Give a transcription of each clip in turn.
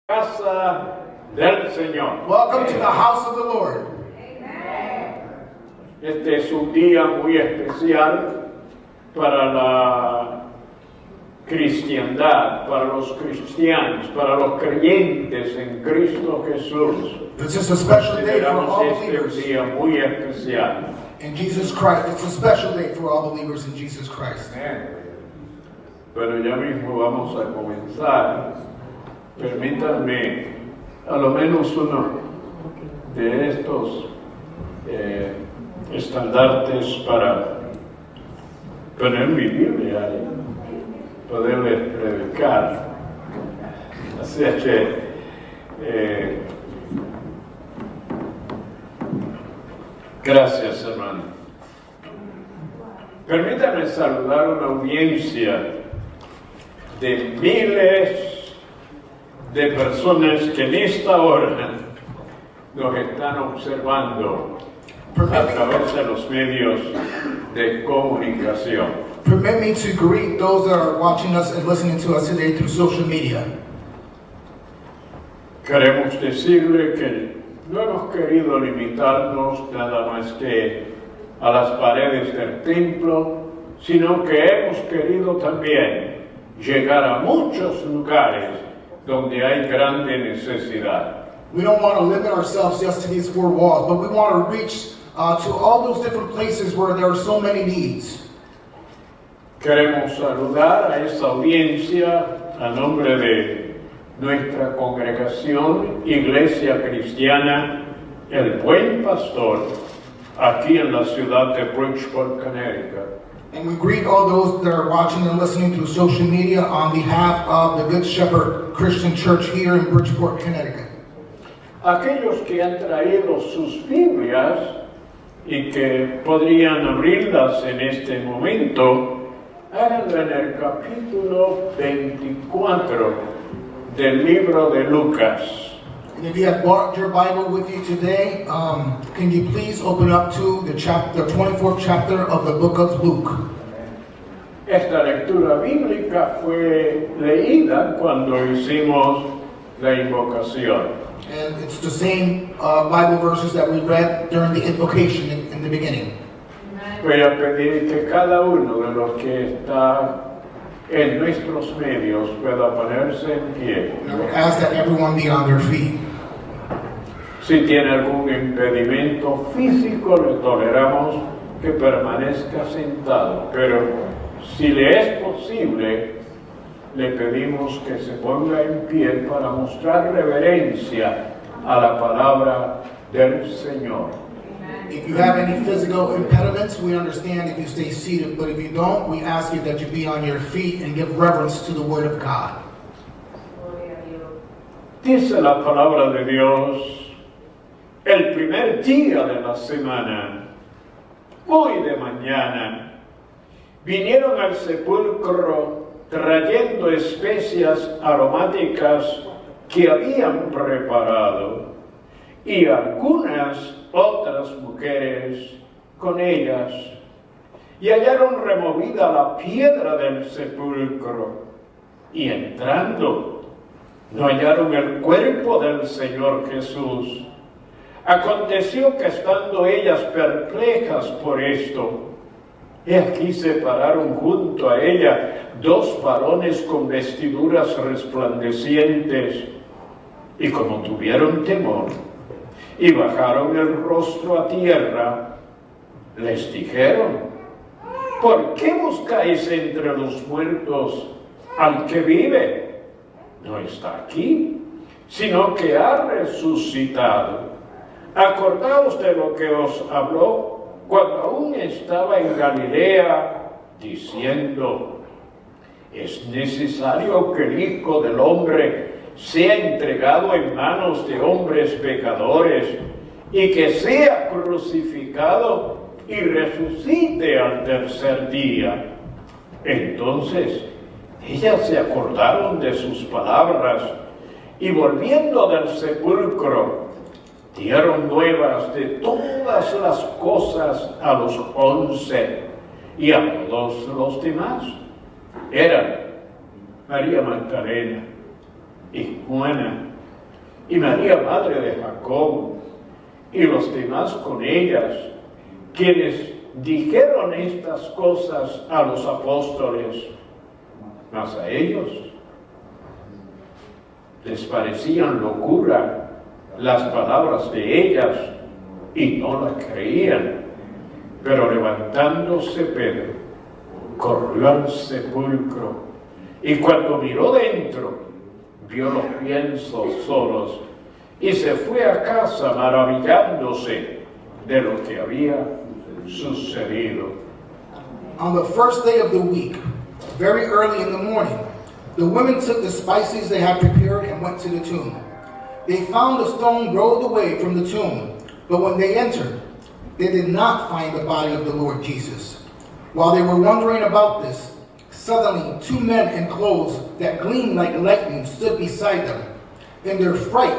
Casa del Señor. Welcome to the house of the Lord. Este es un día muy especial para la cristiandad, para los cristianos, para los creyentes en Cristo Jesús. This is a special day for all Este believers día muy especial. in Jesus Christ. It's a special day for all believers in Jesus Christ. Pero ya mismo vamos a comenzar. Permítanme a lo menos uno de estos estandartes para poner mi Biblia y poderles predicar. Así es que gracias, hermano. Permítanme saludar a una audiencia de miles de personas que en esta hora nos están observando a través de los medios de comunicación. Permit me to greet those that are watching us and listening to us today through social media. Queremos decirle que no hemos querido limitarnos nada más que a las paredes del templo, sino que hemos querido también llegar a muchos lugares donde hay grande necesidad. We don't want to limit ourselves just to these four walls, but we want to reach to all those different places where there are so many needs. Queremos saludar a esa audiencia a nombre de nuestra congregación Iglesia Cristiana El Buen Pastor, aquí en la ciudad de Bridgeport, Connecticut. And we greet all those that are watching and listening through social media on behalf of the Good Shepherd Christian Church here in Bridgeport, Connecticut. Aquellos que han traído sus Biblias y que podrían abrirlas en este momento, háganlo en el capítulo 24 del libro de Lucas. And if you have brought your Bible with you today, can you please open up to the 24th chapter of the book of Luke? Esta lectura bíblica fue leída cuando hicimos la invocación. And it's the same Bible verses that we read during the invocation in the beginning. Voy a pedir que cada uno de los que está en nuestros medios pueda ponerse en pie. And I would ask that everyone be on their feet. Si tiene algún impedimento físico, le toleramos que permanezca sentado, pero si le es posible, le pedimos que se ponga en pie para mostrar reverencia a la palabra del Señor. If you have any physical impediments, we understand if you stay seated, but if you don't, we ask you that you be on your feet and give reverence to the Word of God. Dice la palabra de Dios, el primer día de la semana, muy de mañana, vinieron al sepulcro trayendo especias aromáticas que habían preparado, y algunas otras mujeres con ellas, y hallaron removida la piedra del sepulcro, y entrando, no hallaron el cuerpo del Señor Jesús. Aconteció que estando ellas perplejas por esto, he aquí se pararon junto a ella dos varones con vestiduras resplandecientes, y como tuvieron temor, y bajaron el rostro a tierra, les dijeron: ¿por qué buscáis entre los muertos al que vive? No está aquí, sino que ha resucitado. Acordaos de lo que os habló cuando aún estaba en Galilea, diciendo: es necesario que el Hijo del Hombre sea entregado en manos de hombres pecadores y que sea crucificado y resucite al tercer día. Entonces ellas se acordaron de sus palabras y volviendo del sepulcro dieron nuevas de todas las cosas a los 11 y a todos los demás. Eran María Magdalena y Juana y María, madre de Jacob, y los demás con ellas, quienes dijeron estas cosas a los apóstoles, mas a ellos les parecían locura las palabras de ellas y no las creían. Pero levantándose Pedro, corrió al sepulcro y cuando miró dentro, vio los lienzos solos y se fue a casa maravillándose de lo que había sucedido. On the first day of the week, very early in the morning, the women took the spices they had prepared and went to the tomb. They found the stone rolled away from the tomb, but when they entered, they did not find the body of the Lord Jesus. While they were wondering about this, suddenly 2 men in clothes that gleamed like lightning stood beside them. In their fright,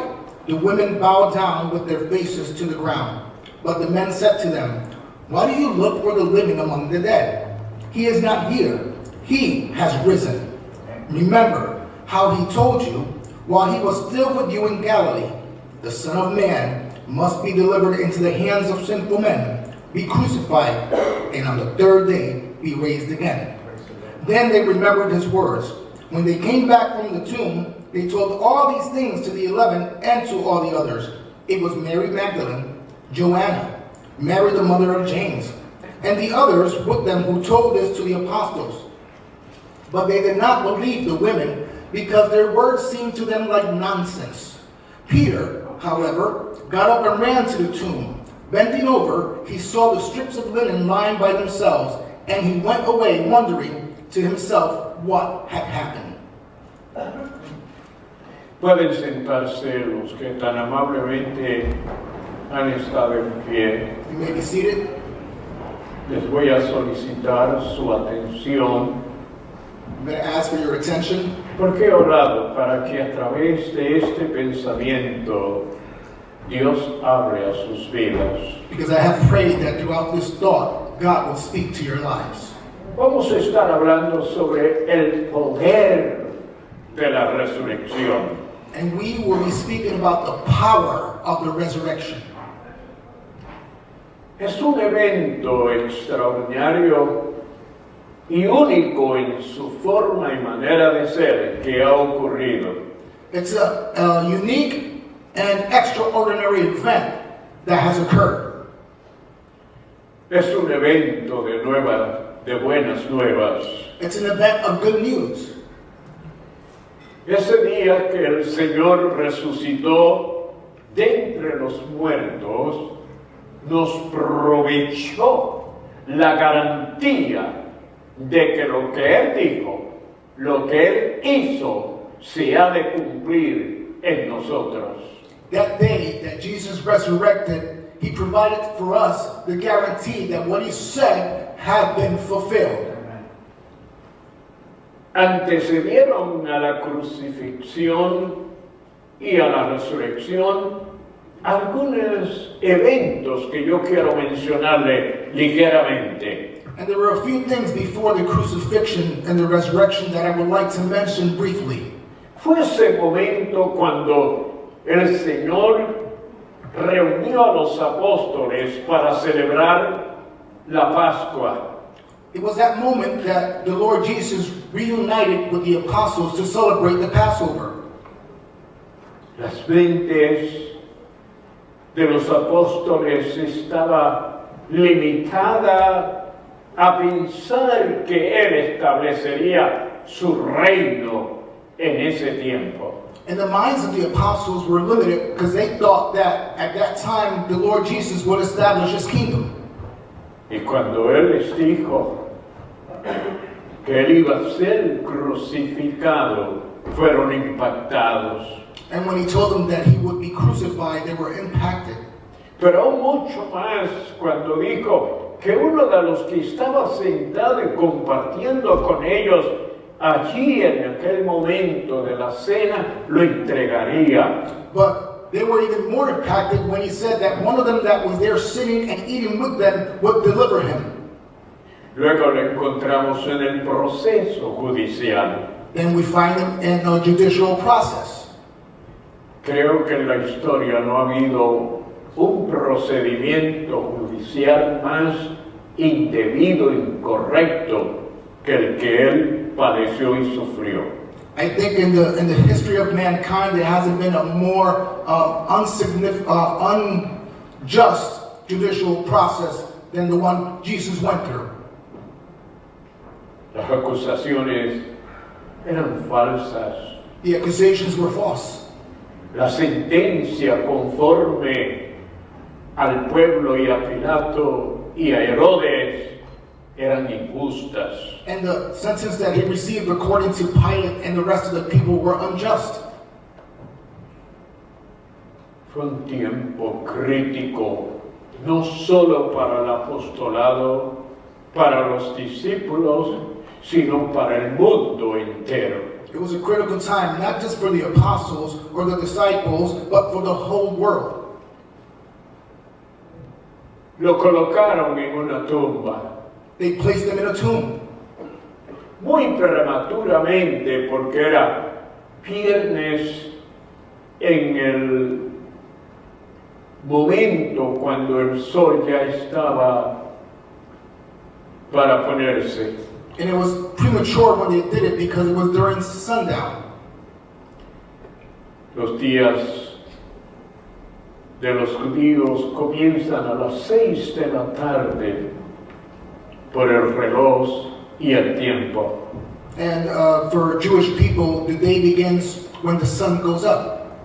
the women bowed down with their faces to the ground. But the men said to them, "Why do you look for the living among the dead? He is not here. He has risen. Remember how he told you while he was still with you in Galilee, the Son of Man must be delivered into the hands of sinful men, be crucified, and on the 3rd day be raised again." Then they remembered his words. When they came back from the tomb, they told all these things to the 11 and to all the others. It was Mary Magdalene, Joanna, Mary the mother of James, and the others with them who told this to the apostles. But they did not believe the women because their words seemed to them like nonsense. Peter, however, got up and ran to the tomb. Bending over, he saw the strips of linen lying by themselves, and he went away wondering to himself what had happened. Pueden sentarse los que tan amablemente han estado en pie. You may be seated. Les voy a solicitar su atención I'm going to ask for your attention porque he orado para que a través de este pensamiento Dios hable a sus vidas. because I have prayed that throughout this thought, God will speak to your lives. Vamos a estar hablando sobre el poder de la resurrección. And we will be speaking about the power of the resurrection. Es un evento extraordinario y único en su forma y manera de ser que ha ocurrido. It's a unique and extraordinary event that has occurred. Es un evento de buenas nuevas. It's an event of good news. Ese día que el Señor resucitó de entre los muertos, nos provechó la garantía de que lo que Él dijo, lo que Él hizo, se ha de cumplir en nosotros. That day that Jesus resurrected, he provided for us the guarantee that what he said had been fulfilled. Antecedieron a la crucifixión y a la resurrección algunos eventos que yo quiero mencionarle ligeramente. And there were a few things before the crucifixion and the resurrection that I would like to mention briefly. Fue ese momento cuando el Señor reunió a los apóstoles para celebrar la Pascua. It was that moment that the Lord Jesus reunited with the apostles to celebrate the Passover. Las mentes de los apóstoles estaba limitada a pensar que Él establecería su reino en ese tiempo. And the minds of the apostles were limited because they thought that at that time the Lord Jesus would establish his kingdom. Y cuando Él les dijo que Él iba a ser crucificado, fueron impactados. And when he told them that he would be crucified, they were impacted. Pero aún mucho más cuando dijo que uno de los que estaba sentado y compartiendo con ellos allí en aquel momento de la cena lo entregaría. But they were even more impacted when he said that one of them that was there sitting and eating with them would deliver him. Luego lo encontramos en el proceso judicial. Then we find him in a judicial process. Creo que en la historia no ha habido un procedimiento judicial más indebido, incorrecto, que el que él padeció y sufrió. I think in the history of mankind, there hasn't been a more unjust judicial process than the one Jesus went through. Las acusaciones eran falsas. The accusations were false. La sentencia conforme al pueblo y a Pilato y a Herodes eran injustas. And the sentence that he received according to Pilate and the rest of the people were unjust. Fue un tiempo crítico, no solo para el apostolado, para los discípulos, sino para el mundo entero. It was a critical time, not just for the apostles or the disciples, but for the whole world. Lo colocaron en una tumba, They placed him in a tomb, muy prematuramente, porque era viernes en el momento cuando el sol ya estaba para ponerse. and it was premature when they did it because it was during sundown. Los días de los judíos comienzan a las 6 de la tarde por el reloj y el tiempo. And for Jewish people, the day begins when the sun goes up.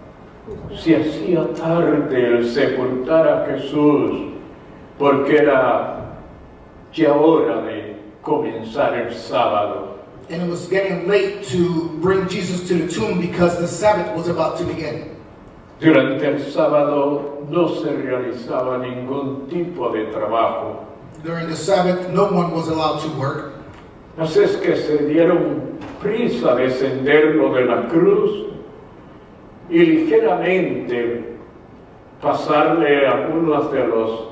Se hacía tarde el sepultar a Jesús porque era ya hora de comenzar el sábado. And it was getting late to bring Jesus to the tomb because the Sabbath was about to begin. Durante el sábado no se realizaba ningún tipo de trabajo. During the Sabbath, no one was allowed to work. Así es que se dieron prisa a descenderlo de la cruz y ligeramente pasarle algunos de los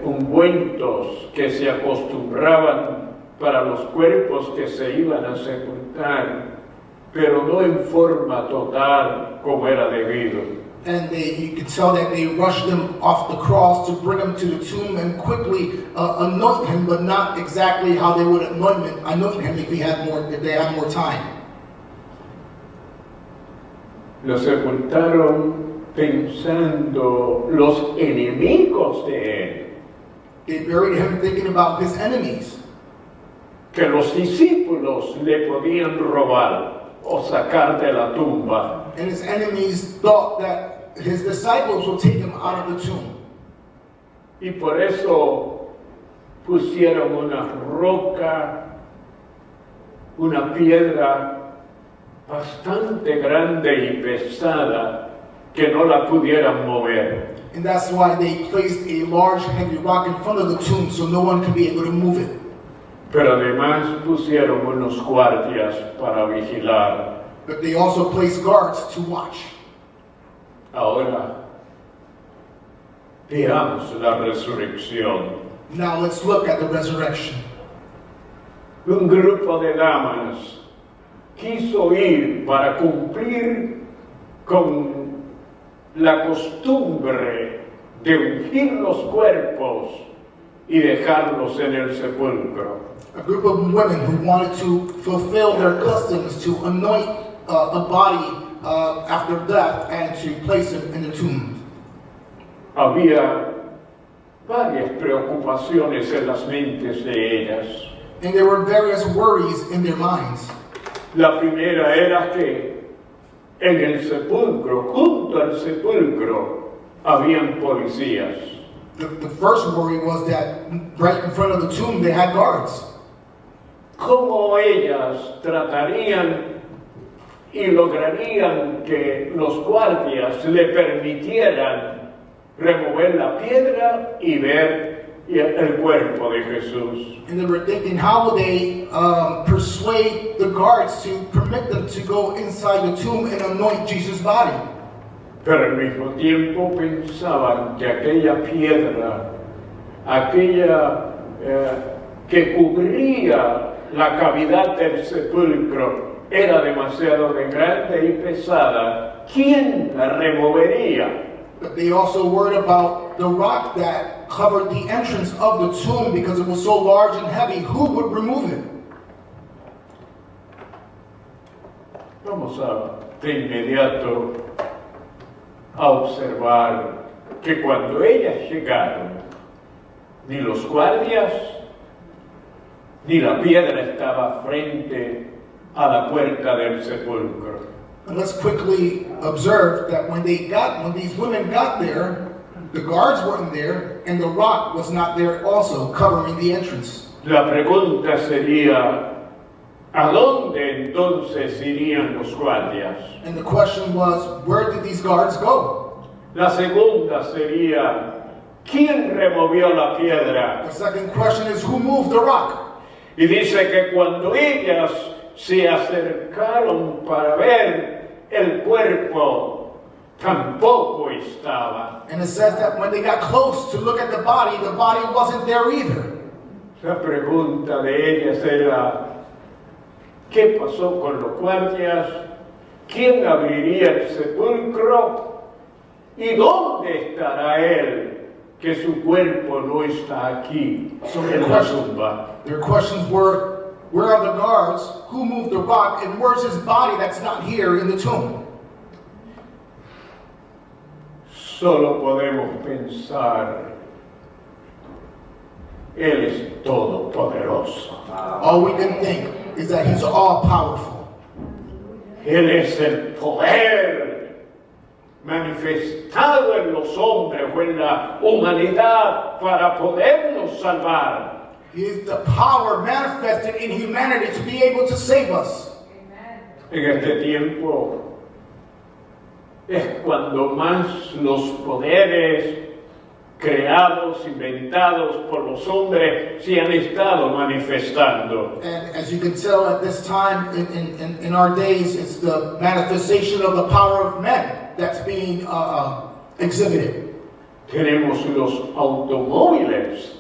ungüentos que se acostumbraban para los cuerpos que se iban a sepultar, pero no en forma total como era debido. And you could tell that they rushed him off the cross to bring him to the tomb and quickly anoint him, but not exactly how they would anoint him if they had more time. Lo sepultaron pensando los enemigos de él, They buried him thinking about his enemies, que los discípulos le podían robar o sacar de la tumba. and his enemies thought that his disciples would take him out of the tomb. Y por eso pusieron una roca, una piedra bastante grande y pesada que no la pudieran mover. And that's why they placed a large, heavy rock in front of the tomb so no one could be able to move it. Pero además pusieron unos guardias para vigilar. But they also placed guards to watch. Ahora, veamos la resurrección. Now let's look at the resurrection. Un grupo de damas quiso ir para cumplir con la costumbre de ungir los cuerpos y dejarlos en el sepulcro. A group of women who wanted to fulfill their customs to anoint a body after death and to place him in the tomb. Había varias preocupaciones en las mentes de ellas. And there were various worries in their minds. La primera era que en el sepulcro, junto al sepulcro, habían policías. The first worry was that right in front of the tomb they had guards. ¿Cómo ellas tratarían y lograrían que los guardias le permitieran remover la piedra y ver el cuerpo de Jesús? And they were thinking, how would they persuade the guards to permit them to go inside the tomb and anoint Jesus' body? Pero al mismo tiempo pensaban que aquella piedra, aquella que cubría la cavidad del sepulcro, era demasiado grande y pesada ¿quién la removería? But they also worried about the rock that covered the entrance of the tomb because it was so large and heavy. Who would remove it? Vamos de inmediato a observar que cuando ellas llegaron, ni los guardias, ni la piedra estaba frente a la puerta del sepulcro. And let's quickly observe that when these women got there, the guards weren't there, and the rock was not there also, covering the entrance. La pregunta sería, ¿a dónde entonces irían los guardias? And the question was, where did these guards go? La segunda sería, ¿quién removió la piedra? The second question is, who moved the rock? Y dice que cuando ellas se acercaron para ver el cuerpo, tampoco estaba. And it says that when they got close to look at the body wasn't there either. La pregunta de ellas era, ¿qué pasó con los guardias? ¿Quién abriría el sepulcro? ¿Y dónde estará él, que su cuerpo no está aquí en la tumba? Their questions were, where are the guards? Who moved the rock? And where's his body that's not here in the tomb? Solo podemos pensar, Él es todopoderoso. All we can think is that he's all powerful. Él es el poder manifestado en los hombres o en la humanidad para podernos salvar. He is the power manifested in humanity to be able to save us. En este tiempo es cuando más los poderes creados, inventados por los hombres se han estado manifestando. And as you can tell at this time in our days, it's the manifestation of the power of men that's being exhibited. Tenemos los automóviles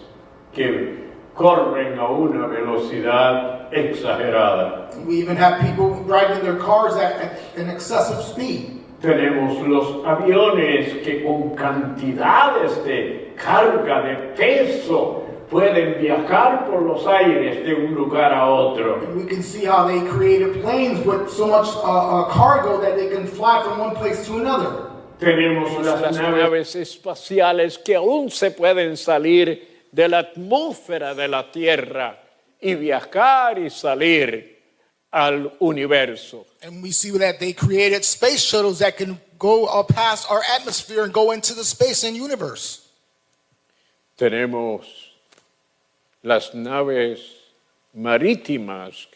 que corren a una velocidad exagerada. We even have people driving their cars at an excessive speed. Tenemos los aviones que con cantidades de carga, de peso, pueden viajar por los aires de un lugar a otro. And we can see how they created planes with so much cargo that they can fly from one place to another. Tenemos las naves espaciales que aún se pueden salir de la atmósfera de la Tierra y viajar y salir al universo. And we see that they created space shuttles that can go past our atmosphere and go into the space and universe. Tenemos las naves marítimas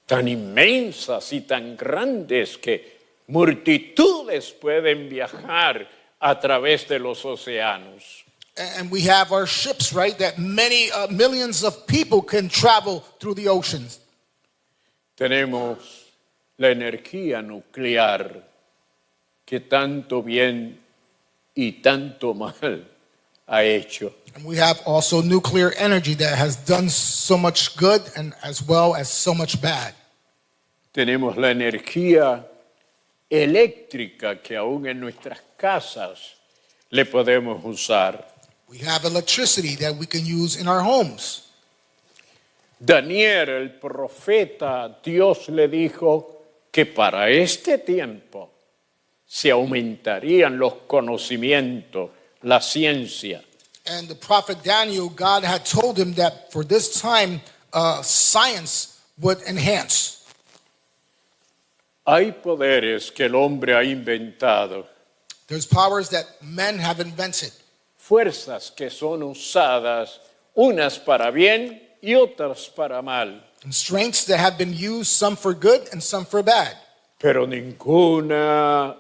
tan inmensas y tan grandes que multitudes pueden viajar a través de los océanos. And we have our ships, right, that many millions of people can travel through the oceans. Tenemos la energía nuclear que tanto bien y tanto mal ha hecho. And we have also nuclear energy that has done so much good and as well as so much bad. Tenemos la energía eléctrica que aún en nuestras casas le podemos usar. We have electricity that we can use in our homes. Daniel, el profeta, Dios le dijo que para este tiempo se aumentarían los conocimientos, la ciencia. And the prophet Daniel, God had told him that for this time, science would enhance. Hay poderes que el hombre ha inventado, There's powers that men have invented. fuerzas que son usadas unas para bien y otras para mal. And strengths that have been used, some for good and some for bad. Pero ninguna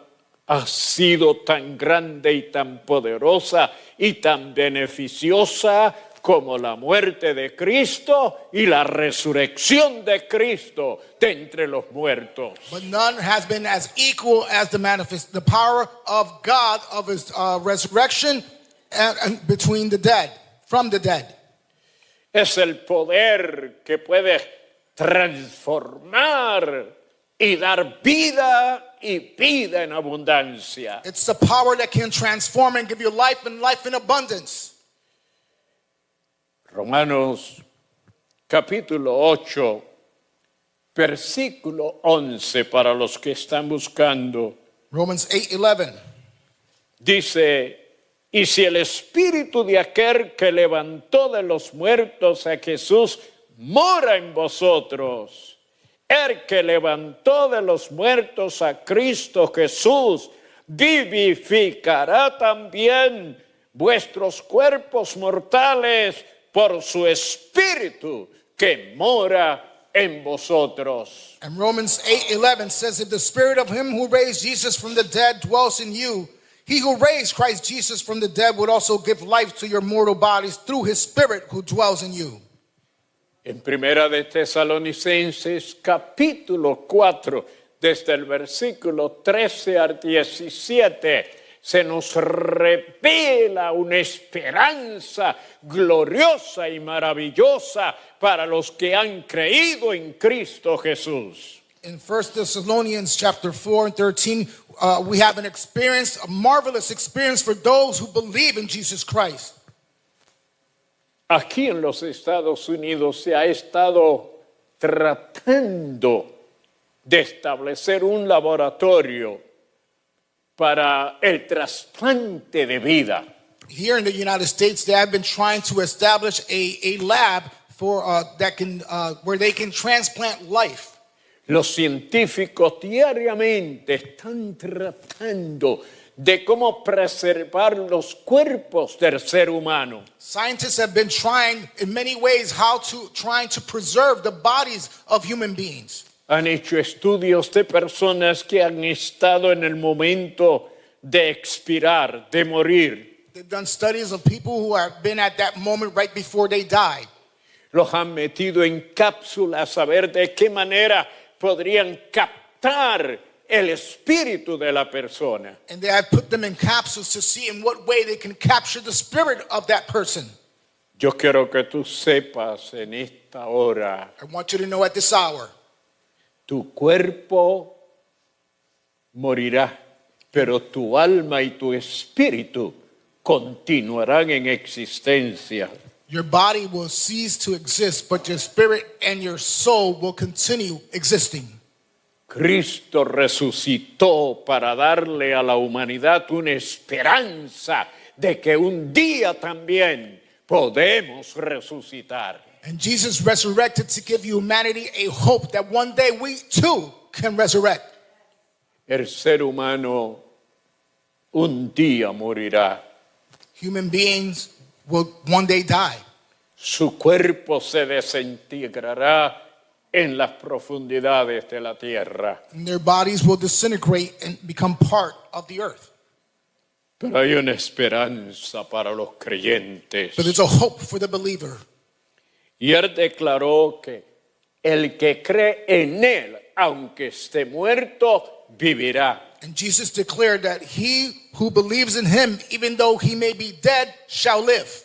ha sido tan grande y tan poderosa y tan beneficiosa como la muerte de Cristo y la resurrección de Cristo de entre los muertos. But none has been as equal as the power of God, of his resurrection and between the dead, from the dead. Es el poder que puede transformar y dar vida y vida en abundancia. It's the power that can transform and give you life and life in abundance. Romanos capítulo 8, versículo 11 para los que están buscando. Romans 8:11. Dice, y si el espíritu de aquel que levantó de los muertos a Jesús mora en vosotros, el que levantó de los muertos a Cristo Jesús, vivificará también vuestros cuerpos mortales por su espíritu que mora en vosotros. And Romans 8:11 says, if the spirit of him who raised Jesus from the dead dwells in you, he who raised Christ Jesus from the dead would also give life to your mortal bodies through his spirit who dwells in you. En Primera de Tesalonicenses capítulo 4, desde el versículo 13 al 17, se nos revela una esperanza gloriosa y maravillosa para los que han creído en Cristo Jesús. In 1 Thessalonians chapter 4 and 13, we have an experience, a marvelous experience for those who believe in Jesus Christ. Aquí en los Estados Unidos se ha estado tratando de establecer un laboratorio para el trasplante de vida. Here in the United States, they have been trying to establish a lab for where they can transplant life. Los científicos diariamente están tratando de cómo preservar los cuerpos del ser humano. Scientists have been trying in many ways trying to preserve the bodies of human beings. Han hecho estudios de personas que han estado en el momento de expirar, de morir. They've done studies of people who have been at that moment right before they died. Los han metido en cápsulas a ver de qué manera podrían captar el espíritu de la persona. And they have put them in capsules to see in what way they can capture the spirit of that person. Yo quiero que tú sepas en esta hora, I want you to know at this hour, tu cuerpo morirá, pero tu alma y tu espíritu continuarán en existencia. your body will cease to exist, but your spirit and your soul will continue existing. Cristo resucitó para darle a la humanidad una esperanza de que un día también podemos resucitar. And Jesus resurrected to give humanity a hope that one day we too can resurrect. El ser humano un día morirá. Human beings will one day die. Su cuerpo se desintegrará en las profundidades de la tierra. And their bodies will disintegrate and become part of the earth. Pero hay una esperanza para los creyentes. But there's a hope for the believer. Y él declaró que el que cree en él, aunque esté muerto, vivirá. And Jesus declared that he who believes in him, even though he may be dead, shall live.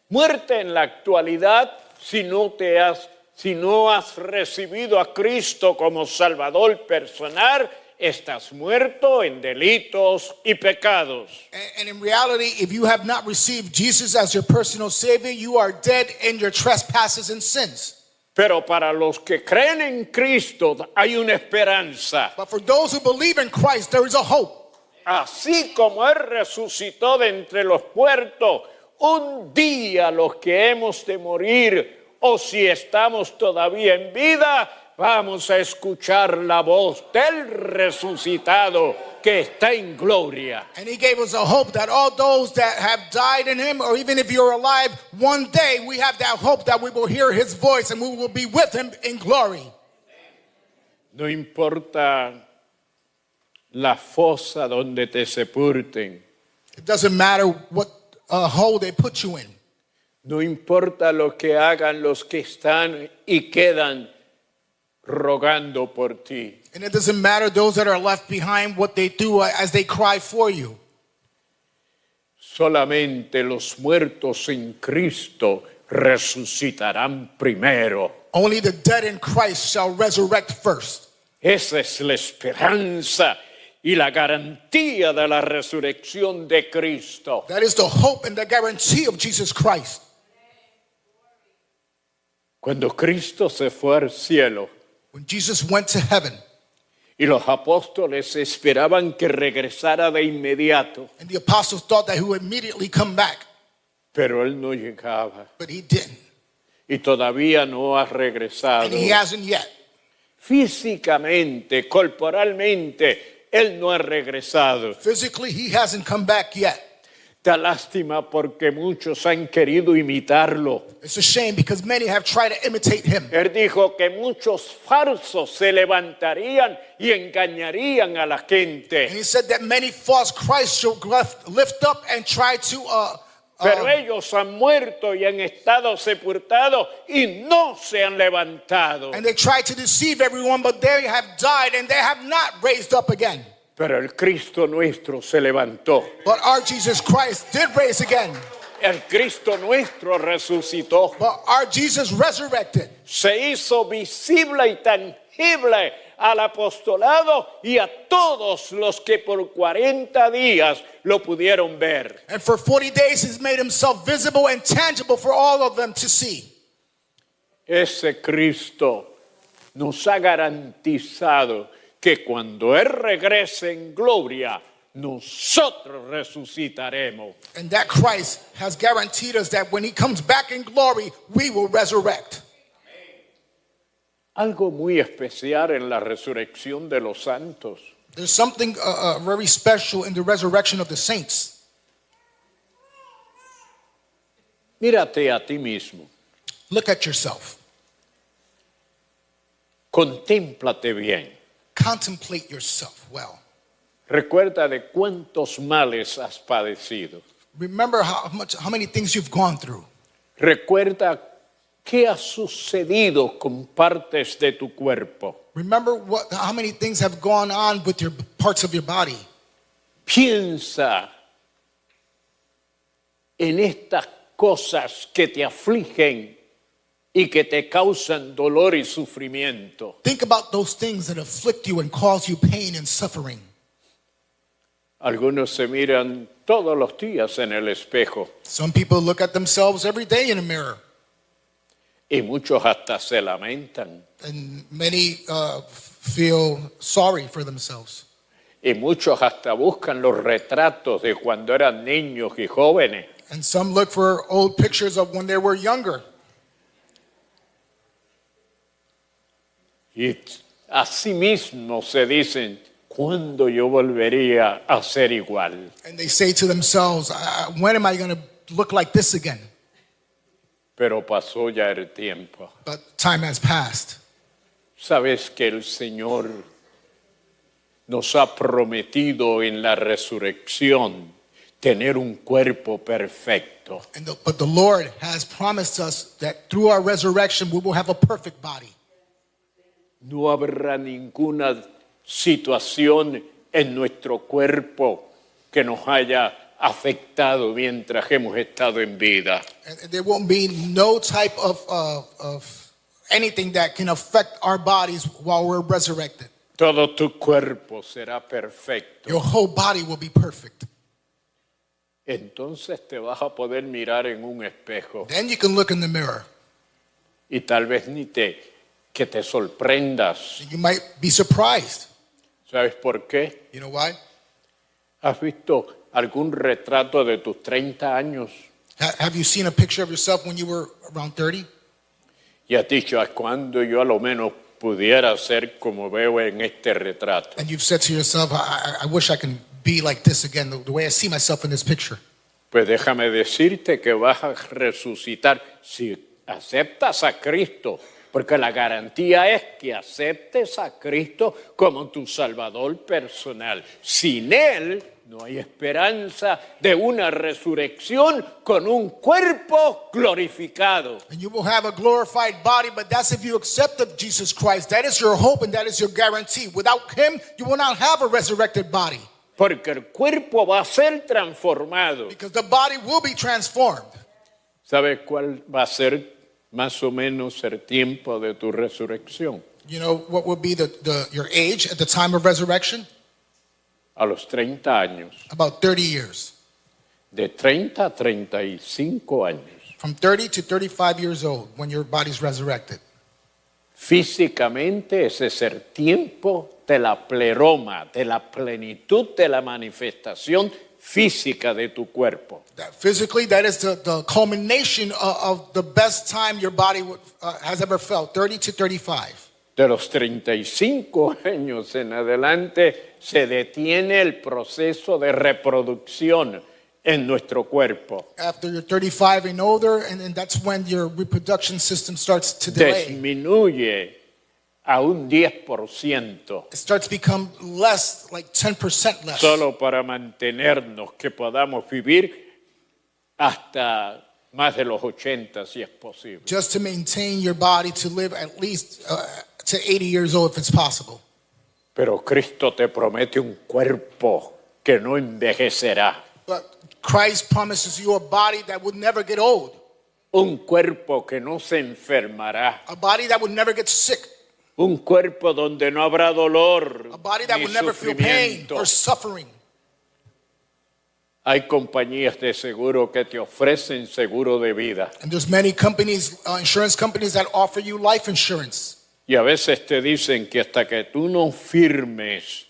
Muerte en la actualidad, si no has recibido a Cristo como Salvador personal, estás muerto en delitos y pecados. And in reality, if you have not received Jesus as your personal Savior, you are dead in your trespasses and sins. Pero para los que creen en Cristo hay una esperanza. But for those who believe in Christ, there is a hope. Así como Él resucitó de entre los muertos, un día los que hemos de morir, o si estamos todavía en vida, vamos a escuchar la voz del resucitado que está en gloria. And he gave us a hope that all those that have died in him, or even if you're alive, one day we have that hope that we will hear his voice and we will be with him in glory. No importa la fosa donde te sepulten. It doesn't matter what hole they put you in. No importa lo que hagan los que están y quedan rogando por ti. And it doesn't matter those that are left behind, what they do as they cry for you. Solamente los muertos en Cristo resucitarán primero. Only the dead in Christ shall resurrect first. Esa es la esperanza y la garantía de la resurrección de Cristo. That is the hope and the guarantee of Jesus Christ. Cuando Cristo se fue al cielo When Jesus went to heaven y los apóstoles esperaban que regresara de inmediato, and the apostles thought that he would immediately come back, pero él no llegaba but he didn't. y todavía no ha regresado. And he hasn't yet. Físicamente, corporalmente, él no ha regresado. Physically, he hasn't come back yet. Da lástima porque muchos han querido imitarlo. It's a shame because many have tried to imitate him. Él dijo que muchos falsos se levantarían y engañarían a la And gente. he said that many false Christs shall lift up and try to Pero ellos han muerto y han estado sepultados y no se han levantado. and they tried to deceive everyone, but they have died and they have not raised up again. Pero el Cristo nuestro se levantó. But our Jesus Christ did raise again. El Cristo nuestro resucitó. But our Jesus resurrected. Se hizo visible y tangible al apostolado y a todos los que por 40 días lo pudieron ver. And for 40 days, he's made himself visible and tangible for all of them to see. Ese Cristo nos ha garantizado que cuando Él regrese en gloria, nosotros resucitaremos. And that Christ has guaranteed us that when he comes back in glory, we will resurrect. Algo muy especial en la resurrección de los santos. There's something very special in the resurrection of the saints. Mírate a ti mismo, Look at yourself. contémplate bien. Contemplate yourself well. Recuerda de cuántos males has padecido. Remember how many things you've gone through. Recuerda qué ha sucedido con partes de tu cuerpo. Remember how many things have gone on with your parts of your body. Piensa en estas cosas que te afligen y que te causan dolor y sufrimiento. Think about those things that afflict you and cause you pain and suffering. Algunos se miran todos los días en el espejo Some people look at themselves every day in a mirror, y muchos hasta se lamentan and many feel sorry for themselves. y muchos hasta buscan los retratos de cuando eran niños y jóvenes. And some look for old pictures of when they were younger. Y así mismo se dicen, ¿cuándo yo volvería a ser igual? And they say to themselves, when am I going to look like this again? Pero pasó ya el tiempo. But time has passed. Sabes que el Señor nos ha prometido en la resurrección tener un cuerpo perfecto. But the Lord has promised us that through our resurrection, we will have a perfect body. No habrá ninguna situación en nuestro cuerpo que nos haya afectado mientras hemos estado en vida. And there won't be no type of anything that can affect our bodies while we're resurrected. Todo tu cuerpo será perfecto. Your whole body will be perfect. Entonces te vas a poder mirar en un espejo Then you can look in the mirror. y tal vez que te sorprendas. You might be surprised. ¿Sabes por qué? You know why? ¿Has visto algún retrato de tus 30 años? Have you seen a picture of yourself when you were around 30? Y has dicho, cuando yo a lo menos pudiera ser como veo en este retrato. And you've said to yourself, I wish I can be like this again, the way I see myself in this picture. Pues déjame decirte que vas a resucitar si aceptas a Cristo, porque la garantía es que aceptes a Cristo como tu Salvador personal. Sin Él no hay esperanza de una resurrección con un cuerpo glorificado. And you will have a glorified body, but that's if you accept of Jesus Christ. That is your hope and that is your guarantee. Without Him, you will not have a resurrected body. Porque el cuerpo va a ser transformado. Because the body will be transformed. ¿Sabes cuál va a ser más o menos el tiempo de tu resurrección? You know what will be your age at the time of resurrection? a los 30 años, about 30 years. de 30 a 35 años. From 30 to 35 years old when your body's resurrected. Físicamente ese es el tiempo de la pleroma, de la plenitud de la manifestación física de tu cuerpo. That physically, that is the culmination of the best time your body has ever felt, 30 to 35. De los 35 años en adelante se detiene el proceso de reproducción en nuestro cuerpo. After you're 35 and older, and that's when your reproduction system starts to delay. Disminuye a un 10%. It starts to become less, like 10% less. Solo para mantenernos que podamos vivir hasta más de los 80 si es posible. Just to maintain your body to live at least to 80 years old if it's possible. Pero Cristo te promete un cuerpo que no envejecerá. But Christ promises you a body that would never get old. Un cuerpo que no se enfermará. A body that would never get sick. Un cuerpo donde no habrá dolor A body that ni would never feel pain sufrimiento. or suffering. Hay compañías de seguro que te ofrecen seguro de vida. And there's many companies, insurance companies that offer you life insurance. Y a veces te dicen que hasta que tú no firmes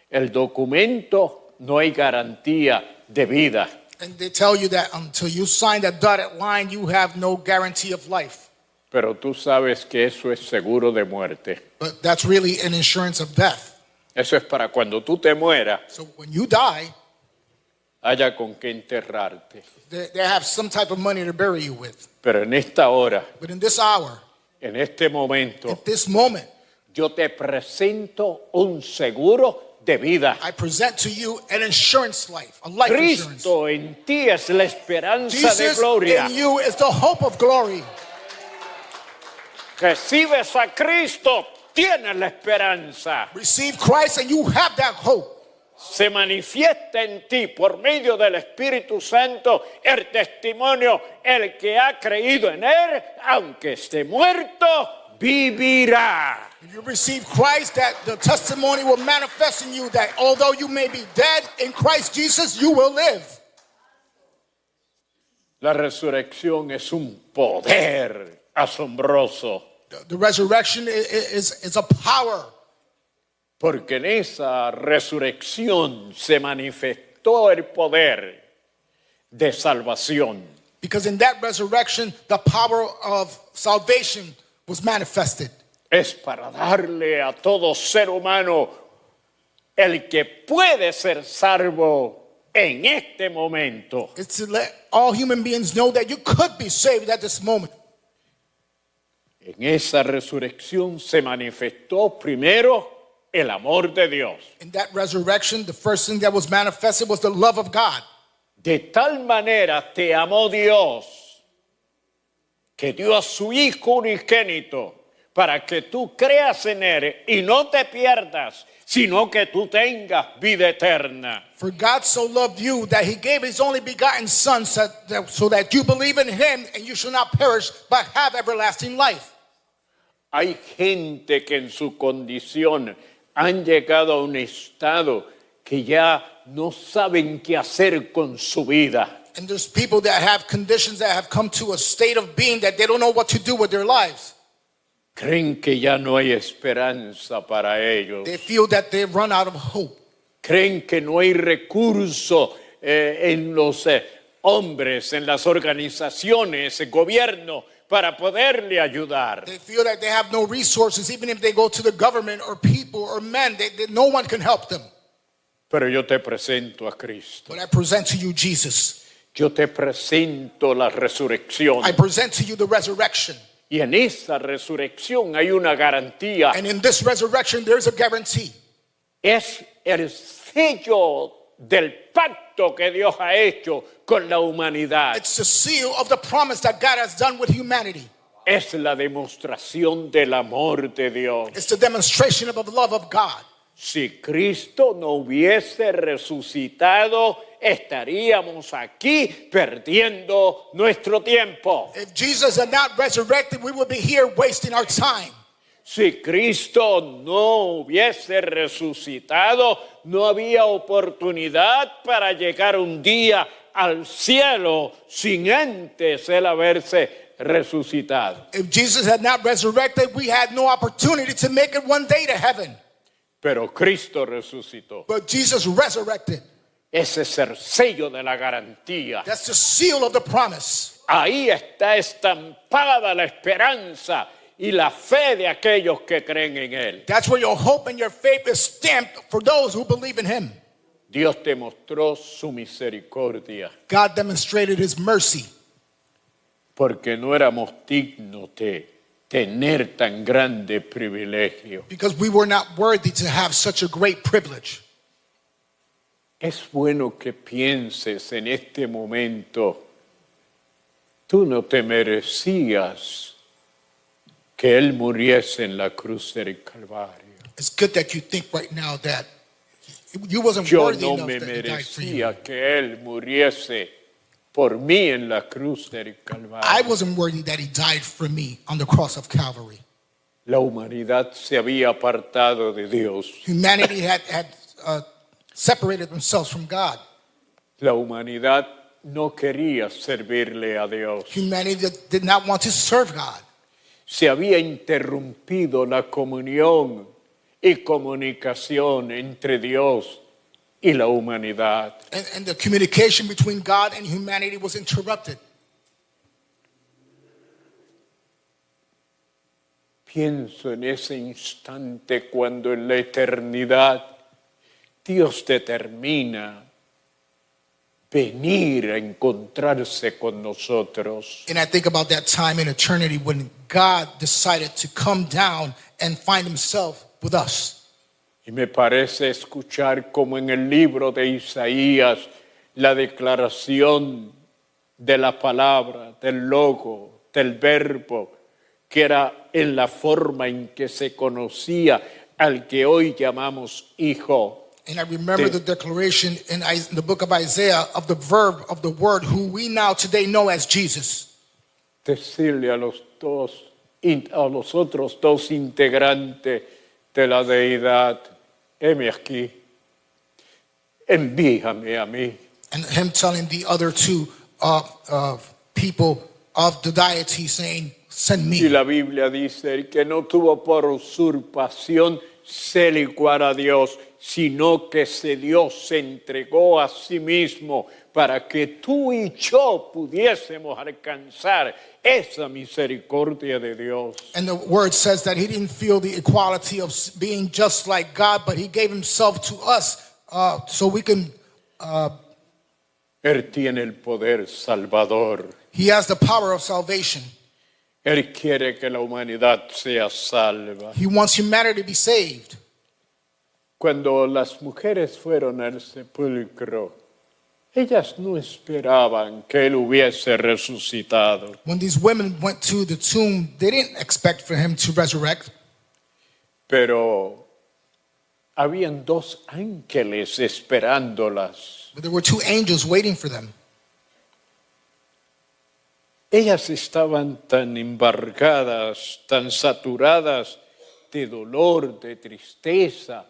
el documento no hay garantía de vida. And they tell you that until you sign that dotted line, you have no guarantee of life. Pero tú sabes que eso es seguro de muerte. But that's really an insurance of death. Eso es para cuando tú te mueras, So when you die, haya con qué enterrarte. they have some type of money to bury you with. Pero en esta hora, But in this hour, en este momento, at this moment, yo te presento un seguro de vida. I present to you an insurance life, a life insurance. Cristo en ti es la esperanza de Jesus gloria. in you is the hope of glory. Recibes a Cristo, tienes la esperanza. Receive Christ and you have that hope. Se manifiesta en ti por medio del Espíritu Santo el testimonio. El que ha creído en Él, aunque esté muerto, vivirá. If you receive Christ, that the testimony will manifest in you that although you may be dead in Christ Jesus, you will live. La resurrección es un poder asombroso, The resurrection is a power. porque en esa resurrección se manifestó el poder de salvación. Because in that resurrection, the power of salvation was manifested. Es para darle a todo ser humano el que puede ser salvo en este momento. It's to let all human beings know that you could be saved at this moment. En esa resurrección se manifestó primero el amor de Dios. In that resurrection, the first thing that was manifested was the love of God. De tal manera te amó Dios que dio a su Hijo unigénito para que tú creas en Él y no te pierdas, sino que tú tengas vida eterna. For God so loved you that he gave his only begotten Son so that you believe in him and you shall not perish but have everlasting life. Hay gente que en su condición han llegado a un estado que ya no saben qué hacer con su vida. And there's people that have conditions that have come to a state of being that they don't know what to do with their lives. Creen que ya no hay esperanza para ellos. They feel that they've run out of hope. Creen que no hay recurso en los hombres, en las organizaciones, el gobierno, para poderle ayudar. They feel that they have no resources, even if they go to the government or people or men, no one can help them. Pero yo te presento a Cristo. But I present to you Jesus. Yo te presento la resurrección. I present to you the resurrection. Y en esa resurrección hay una garantía. And in this resurrection, there's a guarantee. Es el sello del pacto que Dios ha hecho con la humanidad. It's the seal of the promise that God has done with humanity. Es la demostración del amor de Dios. It's the demonstration of the love of God. Si Cristo no hubiese resucitado, estaríamos aquí perdiendo nuestro tiempo. If Jesus had not resurrected, we would be here wasting our time. Si Cristo no hubiese resucitado, no había oportunidad para llegar un día al cielo sin antes él haberse resucitado. If Jesus had not resurrected, we had no opportunity to make it one day to heaven. Pero Cristo resucitó. But Jesus resurrected. Ese es el sello de la garantía. That's the seal of the promise. Ahí está estampada la esperanza y la fe de aquellos que creen en Él. That's where your hope and your faith is stamped for those who believe in him. Dios demostró su misericordia God demonstrated his mercy porque no éramos dignos de tener tan grande privilegio. because we were not worthy to have such a great privilege. Es bueno que pienses en este momento, tú no te merecías que Él muriese en la cruz del Calvario. It's good that you think right now that you wasn't Yo worthy no enough me that he died for you. merecía que Él muriese por mí en la cruz del I Calvario. wasn't worthy that he died for me on the cross of Calvary. La humanidad se había apartado de Dios. Humanity had separated themselves from God. La humanidad no quería servirle a Dios. Humanity did not want to serve God. Se había interrumpido la comunión y comunicación entre Dios y la humanidad. And the communication between God and humanity was interrupted. Pienso en ese instante cuando en la eternidad Dios determina venir a encontrarse con nosotros. And I think about that time in eternity when God decided to come down and find himself with us. Y me parece escuchar como en el libro de Isaías la declaración de la palabra, del logo, del verbo, que era en la forma en que se conocía al que hoy llamamos hijo. And I remember the declaration in the book of Isaiah of the verb of the word who we now today know as Jesus. Decirle a los otros dos integrantes de la deidad, heme aquí, envíame a mí. And him telling the other two people of the deity saying, send Y me. la Biblia dice, el que no tuvo por usurpación ser igual a Dios, sino que se entregó a sí mismo para que tú y yo pudiésemos alcanzar esa misericordia de Dios. And the word says that he didn't feel the equality of being just like God, but he gave himself to us so we can, Él tiene el poder salvador. he has the power of salvation. Él quiere que la humanidad sea salva. He wants humanity to be saved. Cuando las mujeres fueron al sepulcro, ellas no esperaban que Él hubiese resucitado. When these women went to the tomb, they didn't expect for him to resurrect. Pero habían dos ángeles esperándolas. But there were two angels waiting for them. Ellas estaban tan embargadas, tan saturadas de dolor, de tristeza,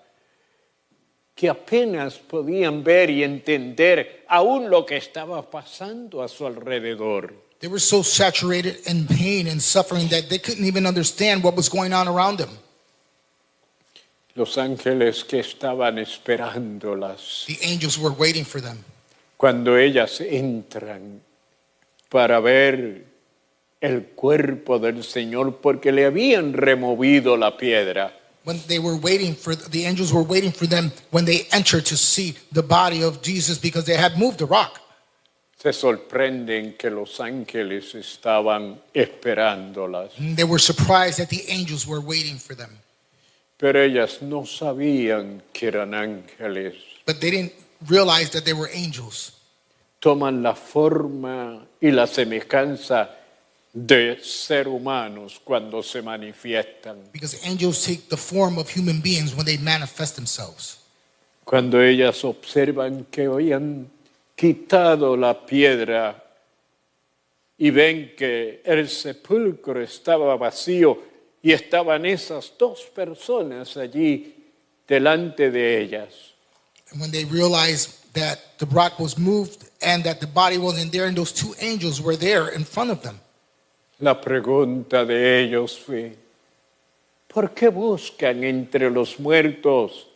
que apenas podían ver y entender aún lo que estaba pasando a su alrededor. They were so saturated in pain and suffering that they couldn't even understand what was going on around them. Los ángeles que estaban esperándolas, The angels were waiting for them. cuando ellas entran para ver el cuerpo del Señor, porque le habían removido la piedra. When they were waiting for, the angels were waiting for them when they entered to see the body of Jesus because they had moved the rock. Se sorprenden que los ángeles estaban esperándolas, And they were surprised that the angels were waiting for them. pero ellas no sabían que eran ángeles. But they didn't realize that they were angels. Toman la forma y la semejanza de ser humanos cuando se manifiestan. Because angels take the form of human beings when they manifest themselves. Cuando ellas observan que habían quitado la piedra y ven que el sepulcro estaba vacío, Y estaban esas dos personas allí delante de ellas. And when they realized that the rock was moved and that the body wasn't there, and those two angels were there in front of them. La pregunta de ellos fue, ¿por qué buscan entre los muertos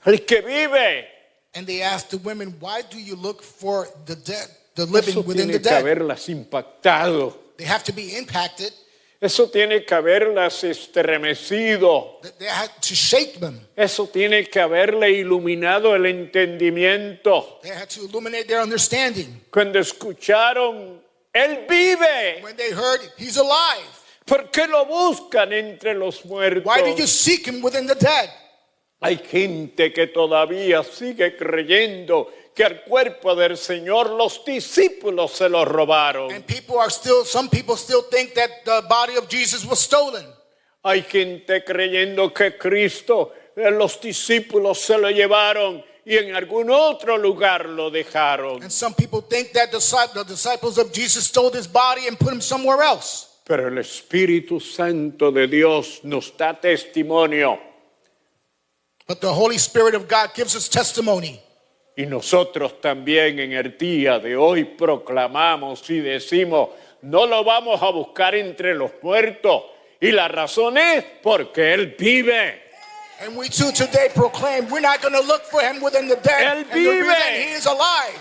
al que vive? And they asked the women, why do you look for the dead, the living Eso within the tiene que dead? haberlas impactado. They have to be impacted. Eso tiene que haberlas estremecido. They had to shake them. Eso tiene que haberle iluminado el entendimiento. They had to illuminate their understanding. Cuando escucharon, Él vive. When they heard, he's alive. ¿Por qué lo buscan entre los muertos? Why do you seek him within the dead? Hay gente que todavía sigue creyendo que al cuerpo del Señor los discípulos se lo robaron. And some people still think that the body of Jesus was stolen. Hay gente creyendo que Cristo, los discípulos se lo llevaron y en algún otro lugar lo dejaron. And some people think that the disciples of Jesus stole his body and put him somewhere else. Pero el Espíritu Santo de Dios nos da testimonio. But the Holy Spirit of God gives us testimony. Y nosotros también en el día de hoy proclamamos y decimos, no lo vamos a buscar entre los muertos. Y la razón es porque Él vive. And we too today proclaim we're not going to look for him within the dead. Él And the reason vive. he is alive.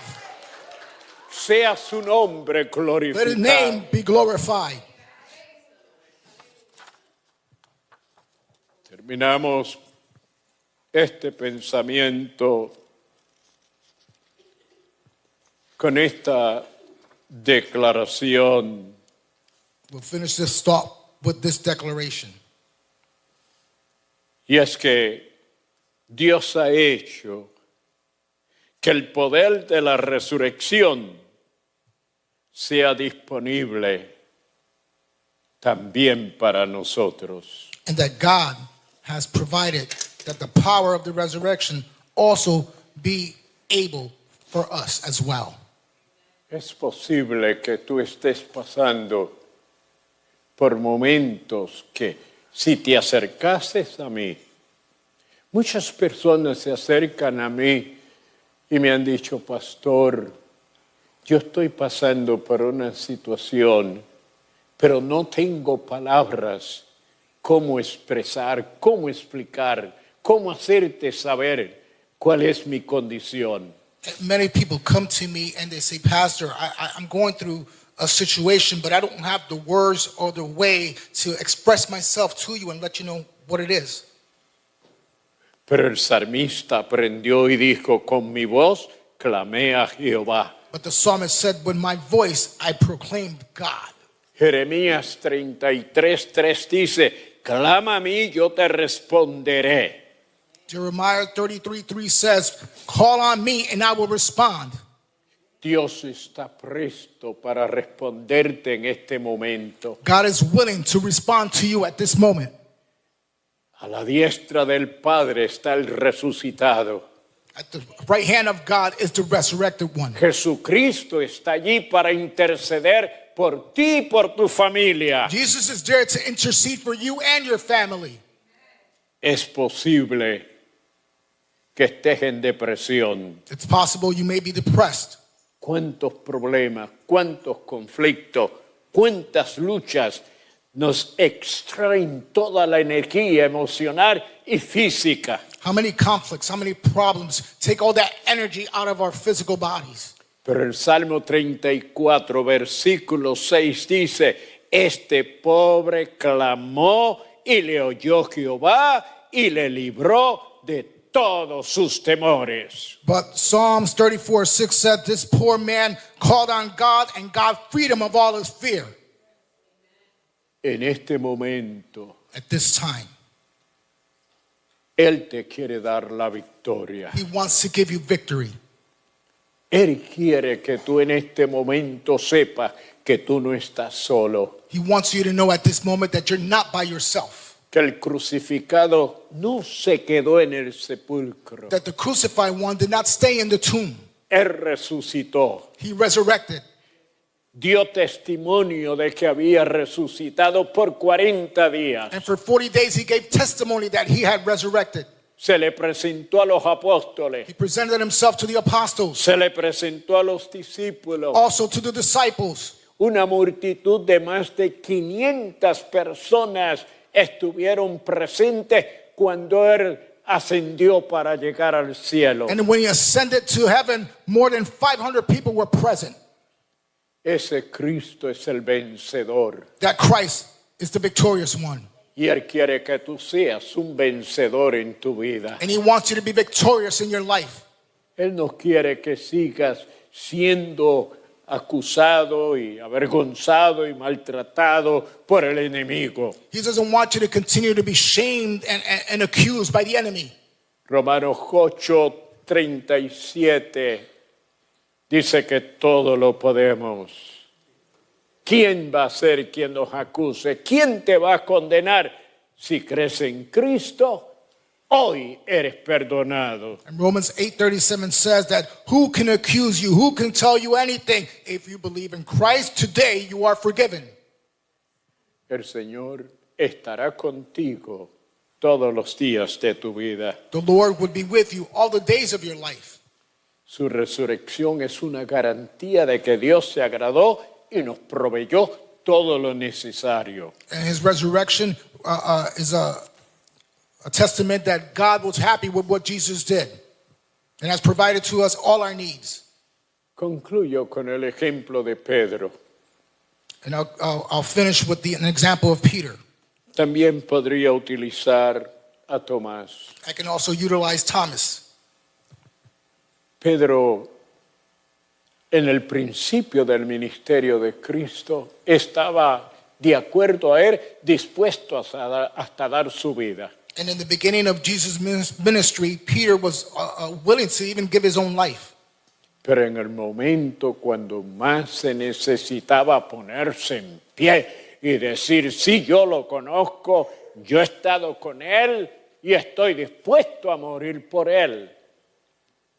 Sea su nombre Let his glorificado. name be glorified. Terminamos este pensamiento con esta declaración. We'll finish this thought with this declaration. Y es que Dios ha hecho que el poder de la resurrección sea disponible también para nosotros. And that God has provided that the power of the resurrection also be able for us as well. Es posible que tú estés pasando por momentos que si te acercases a mí, muchas personas se acercan a mí y me han dicho, pastor, yo estoy pasando por una situación, pero no tengo palabras cómo expresar, cómo explicar, cómo hacerte saber cuál es mi condición. Many people come to me and they say, Pastor, I'm going through a situation, but I don't have the words or the way to express myself to you and let you know what it is. Pero el salmista aprendió y dijo, con mi voz clamé a Jehová. But the psalmist said, with my voice I proclaimed God. Jeremías 33:3 dice, clama a mí, yo te responderé. Jeremiah 33:3 says, call on me and I will respond. Dios está presto para responderte en este momento. God is willing to respond to you at this moment. A la diestra del Padre está el resucitado. At the right hand of God is the resurrected one. Jesucristo está allí para interceder por ti y por tu familia. Jesus is there to intercede for you and your family. Es posible que estés en depresión. It's possible you may be depressed. Cuántos problemas, cuántos conflictos, cuántas luchas nos extraen toda la energía emocional y física. How many conflicts, how many problems take all that energy out of our physical bodies. Pero el Salmo 34, versículo 6 dice, este pobre clamó y le oyó Jehová y le libró de todos sus temores. But Psalms 34:6 said, this poor man called on God and God freed him of all his fear. En este momento, At this time, Él te quiere dar la victoria. he wants to give you victory. Él quiere que tú en este momento sepas que tú no estás solo. He wants you to know at this moment that you're not by yourself. Que el crucificado no se quedó en el sepulcro. That the crucified one did not stay in the tomb. Él resucitó. He resurrected. dio testimonio de que había resucitado por 40 días. And for 40 days he gave testimony that he had resurrected. Se le presentó a los apóstoles, He presented himself to the apostles, se le presentó a los discípulos. also to the disciples. Una multitud de más de 500 personas estuvieron presentes cuando él ascendió para llegar al cielo. And when he ascended to heaven, more than 500 people were present. Ese Cristo es el vencedor. That Christ is the victorious one. Y Él quiere que tú seas un vencedor en tu vida. And he wants you to be victorious in your life. Él no quiere que sigas siendo acusado y avergonzado y maltratado por el enemigo. He doesn't want you to continue to be shamed and accused by the enemy. Romanos 8:37 dice que todo lo podemos. ¿Quién va a ser quien nos acuse? ¿Quién te va a condenar? Si crees en Cristo, hoy eres perdonado. And Romans 8:37 says that who can accuse you? Who can tell you anything? If you believe in Christ, today you are forgiven. El Señor estará contigo todos los días de tu vida. The Lord would be with you all the days of your life. Su resurrección es una garantía de que Dios se agradó y nos proveyó todo lo necesario. And his resurrection is a testament that God was happy with what Jesus did and has provided to us all our needs. Concluyo con el ejemplo de Pedro. And I'll finish with an example of Peter. También podría utilizar a Tomás. I can also utilize Thomas. Pedro, en el principio del ministerio de Cristo, estaba de acuerdo a él, dispuesto hasta dar su vida. And in the beginning of Jesus' ministry, Peter was willing to even give his own life. Pero en el momento cuando más se necesitaba ponerse en pie y decir, sí, yo lo conozco, yo he estado con él y estoy dispuesto a morir por él,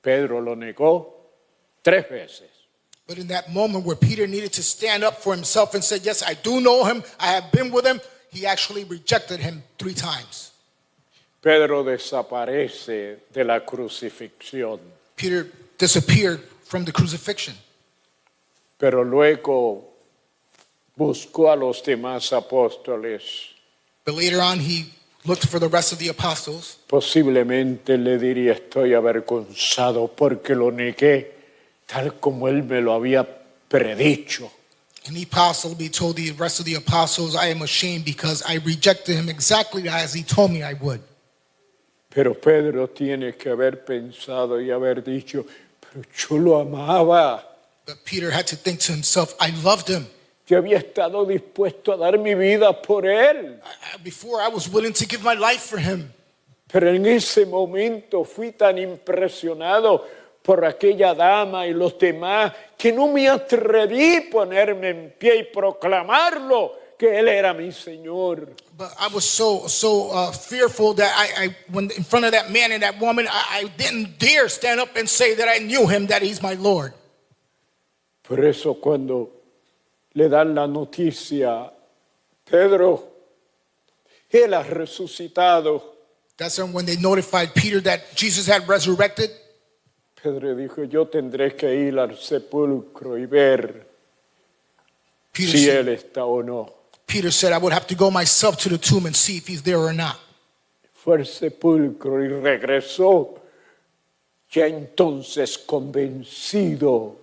Pedro lo negó 3 veces. But in that moment where Peter needed to stand up for himself and said, yes, I do know him, I have been with him, he actually rejected him 3 times. Pedro desaparece de la crucifixión. Peter disappeared from the crucifixion. Pero luego buscó a los demás apóstoles. But later on, he looked for the rest of the apostles. Posiblemente le diría, estoy avergonzado porque lo negué tal como él me lo había predicho. And he possibly told the rest of the apostles, I am ashamed because I rejected him exactly as he told me I would. Pero Pedro tiene que haber pensado y haber dicho, pero yo lo amaba. But Peter had to think to himself, I loved him. Yo había estado dispuesto a dar mi vida por él. Before I was willing to give my life for him. Pero en ese momento fui tan impresionado por aquella dama y los demás que no me atreví a ponerme en pie y proclamarlo que él era mi Señor. But I was so fearful that I when in front of that man and that woman, I didn't dare stand up and say that I knew him, that he's my Lord. Por eso cuando le dan la noticia, Pedro, él ha resucitado. That's when they notified Peter that Jesus had resurrected. Pedro dijo, yo tendré que ir al sepulcro y ver si él está o no. Peter said, I would have to go myself to the tomb and see if he's there or not. Fue al sepulcro y regresó, ya entonces convencido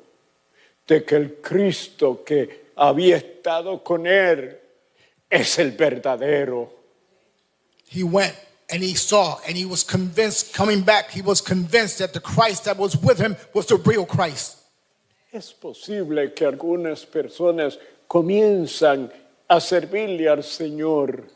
de que el Cristo que había estado con él es el verdadero. He went and he saw and he was convinced, coming back, he was convinced that the Christ that was with him was the real Christ. Es posible que algunas personas comienzan a servirle al Señor,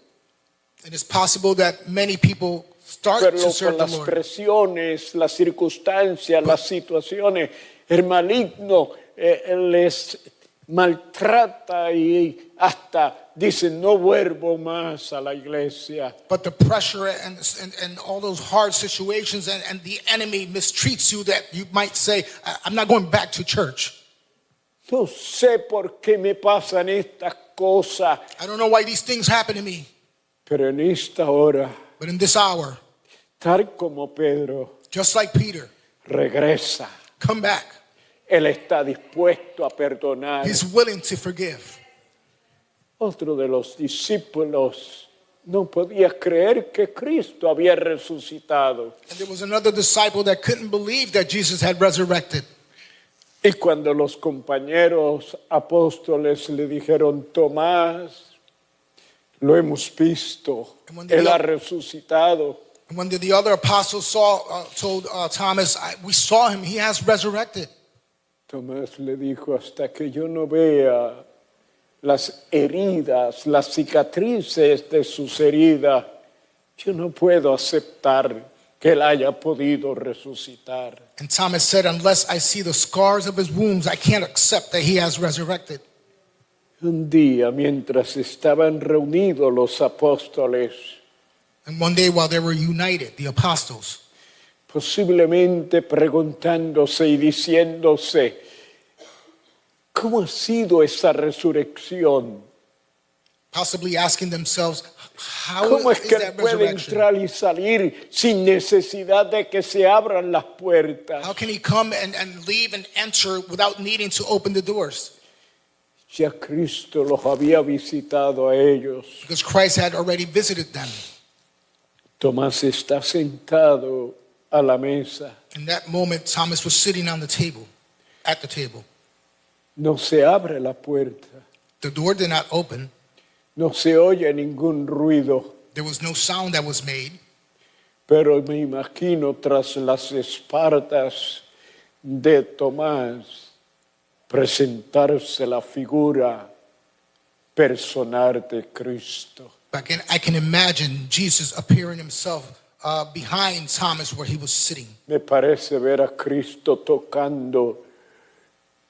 It is possible that many people start pero to con serve the las Lord. presiones, las circunstancias, las situaciones, el maligno les maltrata y hasta dicen no vuelvo más a la iglesia. But the pressure and all those hard situations and the enemy mistreats you that you might say, I'm not going back to church. no sé por qué me pasan estas cosas, I don't know why these things happen to me. pero en esta hora, But in this hour, tal como Pedro just like Peter, regresa, come back. él está dispuesto a perdonar. He's willing to forgive. Otro de los discípulos no podía creer que Cristo había resucitado. And there was another disciple that couldn't believe that Jesus had resurrected. Y cuando los compañeros apóstoles le dijeron, Tomás, lo hemos visto, él ha resucitado. And when the other apostles told Thomas, we saw him, he has resurrected. Tomás le dijo, hasta que yo no vea las heridas, las cicatrices de sus heridas, yo no puedo aceptar que él haya podido resucitar. And Thomas said, unless I see the scars of his wounds, I can't accept that he has resurrected. Un día, mientras estaban reunidos los apóstoles, And one day while they were united, the apostles, posiblemente preguntándose y diciéndose, ¿cómo ha sido esa resurrección? possibly asking themselves, how ¿Cómo es is que él that puede resurrection? entrar y salir sin necesidad de que se abran las puertas? How can he come and leave and enter without needing to open the doors? Ya Cristo los había visitado a ellos. Because Christ had already visited them. Tomás está sentado a la mesa. In that moment, Thomas was sitting on the table, at the table. No se abre la puerta. The door did not open. No se oye ningún ruido. There was no sound that was made. Pero me imagino tras las espaldas de Tomás presentarse la figura personal de Cristo. But I can imagine Jesus appearing himself behind Thomas where he was sitting. Me parece ver a Cristo tocando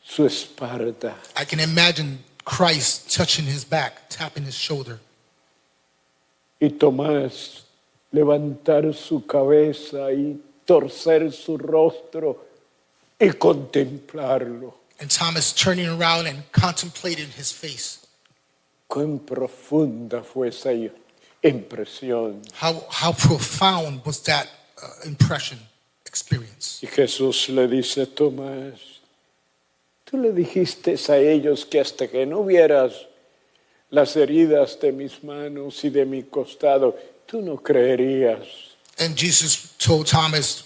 su espalda. I can imagine Christ touching his back, tapping his shoulder. Y Tomás levantar su cabeza y torcer su rostro y contemplarlo. And Thomas turning around and contemplating his face. Cuán profunda fue esa impresión. How profound was that impression, experience? Y Jesús le dice, Tomás, tú le dijiste a ellos que hasta que no vieras las heridas de mis manos y de mi costado, tú no creerías. And Jesus told Thomas,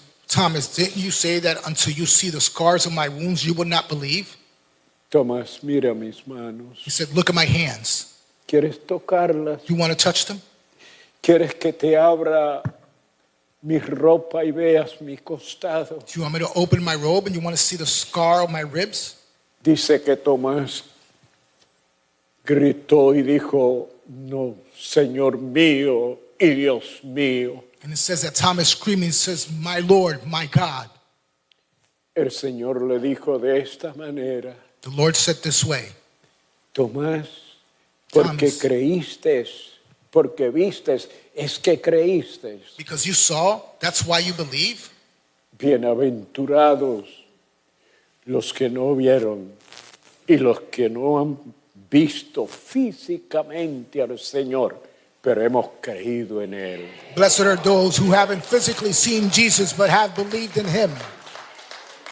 didn't you say that until you see the scars of my wounds, you would not believe? Tomás, mira mis manos. He said, look at my hands. ¿Quieres tocarlas? You want to touch them? ¿Quieres que te abra mi ropa y veas mi costado? Do you want me to open my robe and you want to see the scar of my ribs? Dice que Tomás gritó y dijo, no, Señor mío y Dios mío. And it says that Thomas screaming says, my Lord, my God. El Señor le dijo de esta manera, The Lord said this way, Tomás, porque Thomas. creíste, porque vistes, es que creíste. because you saw, that's why you believe. Bienaventurados los que no vieron y los que no han visto físicamente al Señor, pero hemos creído en Él. Blessed are those who haven't physically seen Jesus but have believed in him.